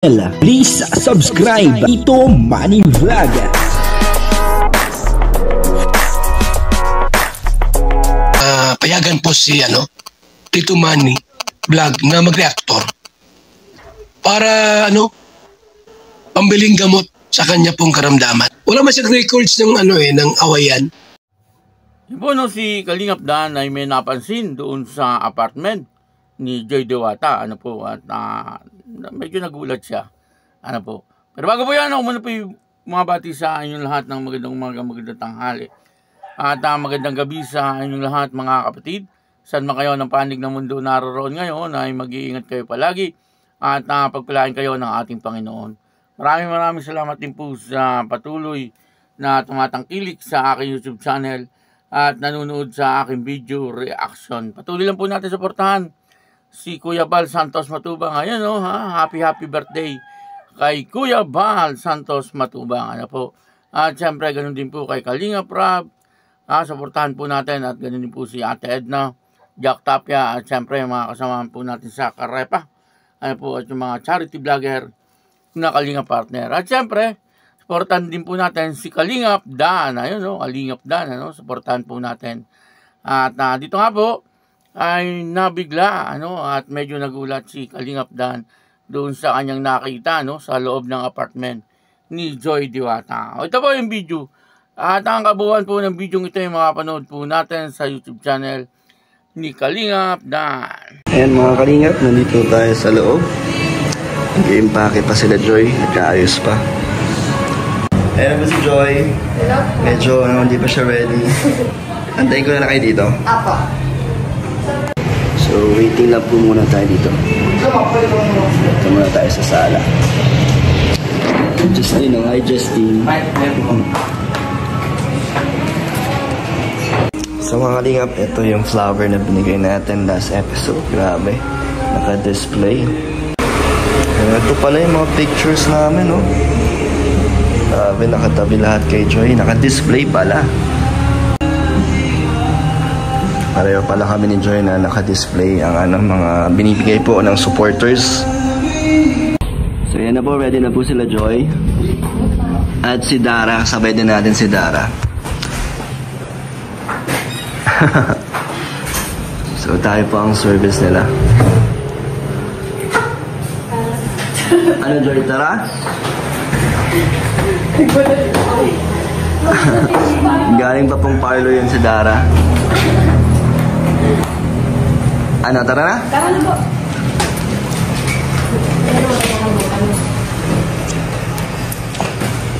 Please subscribe Tito Manny Vlog. Payagan po si Tito Manny Vlog na mag-reactor para pambiling gamot sa kanya pong karamdaman. Wala man siyang records ng ng awayan. Yun si Kalingap Dan ay may napansin doon sa apartment ni Joy Diwata, at medyo nagulat siya. Pero bago po yan, muna po yung mga bati sa inyong lahat ng magandang tanghali. At magandang gabi sa inyong lahat mga kapatid. Saan man kayo ng panig ng mundo naroon ngayon, ay mag-iingat kayo palagi at pagpalain kayo ng ating Panginoon. Maraming salamat din po sa patuloy na tumatangkilik sa aking YouTube channel at nanonood sa aking video reaction. Patuloy lang po natin suportahan si Kuya Bal Santos Matubang. Ayan happy birthday kay Kuya Bal Santos Matubang. At syempre ganun din po kay Kalingap Rab. Suportahan po natin at ganun din po si Ate Edna, Jack Tapia at syempre mga kasama po natin sa Karepa. At yung mga charity vlogger na Kalingap partner. At syempre suportahan din po natin si Kalingap Dan. Kalingap Dan, suportahan po natin. At dito nga po ay nabigla at medyo nagulat si Kalingap Dan doon sa kanyang nakita sa loob ng apartment ni Joy Diwata. Ito po yung video. At ang kabuuan po ng video ito ay makapanood po natin sa YouTube channel ni Kalingap Dan. Ayan mga Kalingap, nandito tayo sa loob. Nag-iimpake pa sila Joy, nagkaayos pa. Ayan po si Joy. Hello? Medyo hindi pa siya ready. Antayin ko na kayo dito. Apo. So waiting lang po muna tayo dito. Ito muna tayo sa sala. Justine, hi Justine. So mga Kalingap, ito yung flower na binigay natin last episode. Grabe, naka-display. Ito pala yung mga pictures namin, Grabe, nakatabi lahat kay Joy. Naka-display pala. Pareho pala kami ni Joy na naka-display ang mga binibigay po ng supporters. So yan na po, ready na po sila Joy. At si Dara, sabay din natin si Dara. So tayo po ang service nila. Ano Joy, tara? Galing pa pong parlor yun si Dara. Ano, tara na? Tara na po.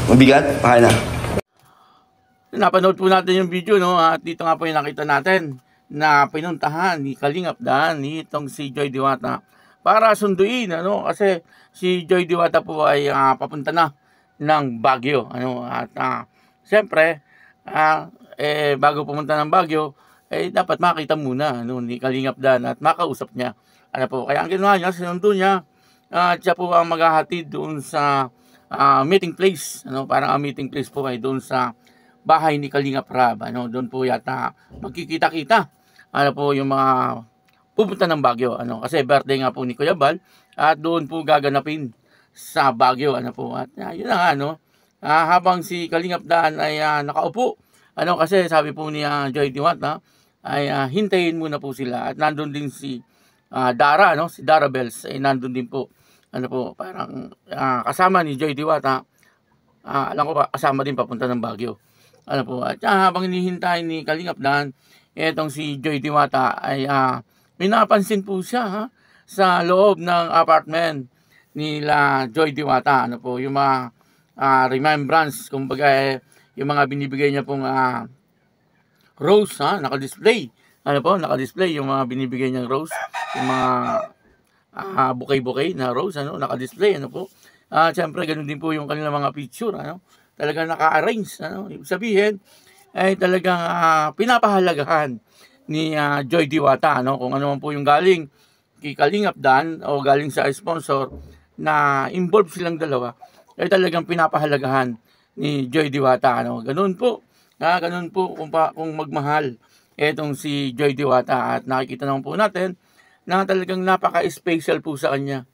Mabigat? Pakay na. Napanood po natin yung video, at dito nga po yung nakita natin na pinuntahan ni Kalingap Dan itong si Joy Diwata para sunduin, kasi si Joy Diwata po ay papunta na ng Baguio, at siyempre bago pumunta ng Baguio dapat makita muna ni Kalingap Dan at makausap niya. Kaya ang ginawa niya, sinundo niya at siya po ang maghahatid doon sa meeting place, parang ang meeting place po ay doon sa bahay ni Kalingap Rab. Doon po yata magkikita-kita yung mga pupunta ng Baguio, kasi birthday nga po ni Kuya Bal at doon po gaganapin sa Baguio, At yun na nga, habang si Kalingap Dan ay nakaupo, kasi sabi po ni Joy Diwata ay hintayin muna po sila, at nandun din si Dara, si Dara Bells ay nandun din po, parang kasama ni Joy Diwata. Alam ko pa kasama din papunta ng Baguio. At habang hinihintay ni Kalingap Dan, etong si Joy Diwata ay may napansin po siya sa loob ng apartment nila Joy Diwata. Yung mga remembrance, kumbaga yung mga binibigay niya pong rose, naka-display. Naka-display yung mga binibigay niyang rose, yung mga bouquet na rose, naka-display, siyempre ganun din po yung kanilang mga picture, talagang naka-arrange, ibig sabihin ay talagang pinapahalagahan ni Joy Diwata, kung ano man po yung galing kay Kalingap Dan o galing sa sponsor na involved silang dalawa, ay talagang pinapahalagahan ni Joy Diwata, ganun po kung magmahal etong si Joy Diwata. At nakikita naman po natin na talagang napaka-special po sa kanya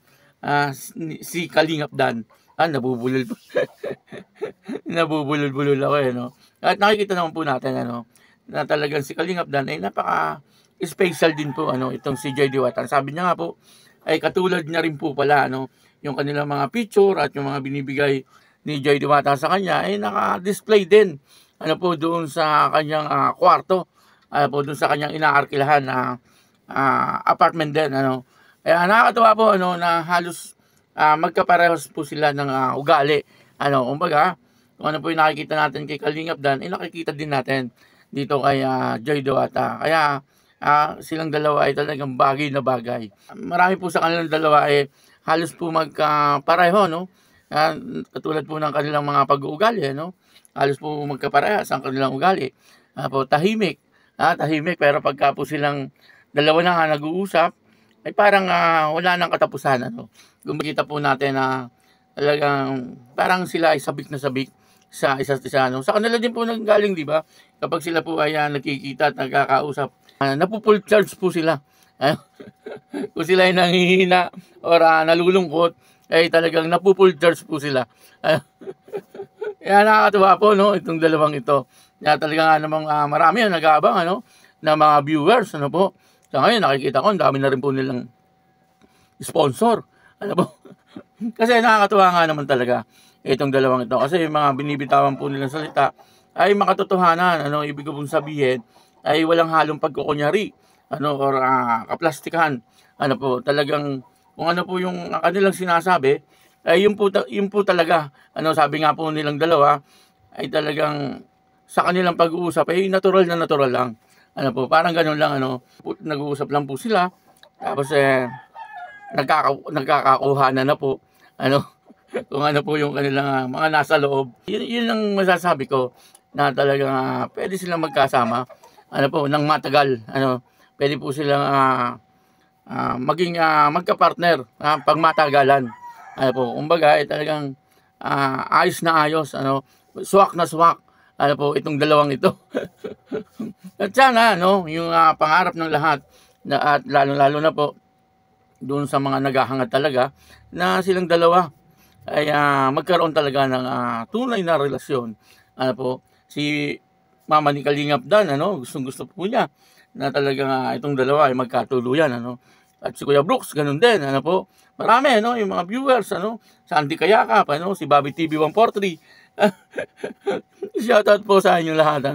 si Kalingap Dan. Nabubulol nabubulol-bulol ako no. At nakikita naman po natin na talagang si Kalingap Dan ay napaka-special din po itong si Joy Diwata. Sabi niya nga po ay katulad niya rin po pala yung kanilang mga picture at yung mga binibigay ni Joy Diwata sa kanya ay naka-display din po doon sa kanyang kwarto. Po doon sa kanyang inaarkilahan na apartment din Kaya nakakatuwa po na halos magkaparehas po sila ng ugali. Kumbaga, kung ano po yung nakikita natin kay Kalingap Dan, nakikita din natin dito kay Joy Diwata. Kaya silang dalawa ay talagang bagay na bagay. Marami po sa kanilang dalawa ay halos po magkapareho, katulad po ng kanilang mga pag-uugali, halos po magkaparehas ang kanilang ugali. Tahimik, pero pagka po silang dalawa na nag-uusap, ay parang wala nang katapusan. Gumakita po natin na talagang parang sila ay sabik na sabik sa isa't isa. Sa kanila din po nanggaling, di ba? Kapag sila po ay nagkikita at nagkakausap, napupull charge po sila. Kung sila ay nanghihina or nalulungkot, ay talagang napupull charge po sila. Kaya nakakatuwa po itong dalawang ito. Kaya talaga namang marami ang nag-aabang na mga viewers. Po. Sa ngayon nakikita ko, ang dami na rin po nilang sponsor. Po? Kasi nakakatuwa nga naman talaga itong dalawang ito. Kasi yung mga binibitawan po nilang salita ay makatotohanan. Ibig ko pong sabihin ay walang halong pagkukunyari. Or kaplastikahan. Po, talagang kung ano po yung kanilang sinasabi, ay yun po talaga. Sabi nga po nilang dalawa ay talagang sa kanilang pag-uusap ay natural na natural lang. Po, parang ganun lang nag-uusap lang po sila. Tapos nagkakakuhanan na po kung ano po yung kanilang mga nasa loob. Yun ang masasabi ko na talagang pwede silang magkasama po nang matagal. Pwede po silang maging magka-partner pag matagalan. Po, kumbaga talagang ayos na ayos, swak na swak. Po, itong dalawang ito. At sana, yung pangarap ng lahat, at lalo-lalo na po, doon sa mga naghahangad talaga, na silang dalawa ay magkaroon talaga ng tunay na relasyon. Po, si Mama ni Kalingap Dan, gustong-gusto po niya na talagang itong dalawa ay magkatuluyan. At si Kuya Brooks, ganun din. Po, marami, yung mga viewers, Sandy Kayakap, si Bobby TV 143, shoutout po sa inyo lahat.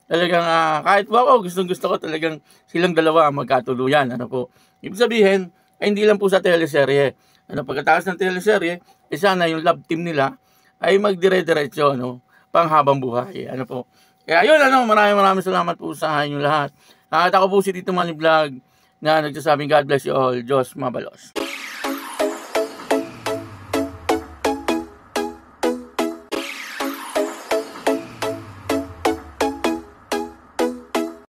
Talagang kahit gustong-gusto ko talagang silang dalawa magkatuluyan. Po. Ibig sabihin, ay hindi lang po sa teleserye. Pagkatapos ng teleserye, sana yung love team nila ay magdire-diretso, panghabang buhay. Po. Kaya yun, maraming salamat po sa inyo lahat. At ako po si Tito Manny Vlog na nagsasabing God bless you all. Diyos mabalos.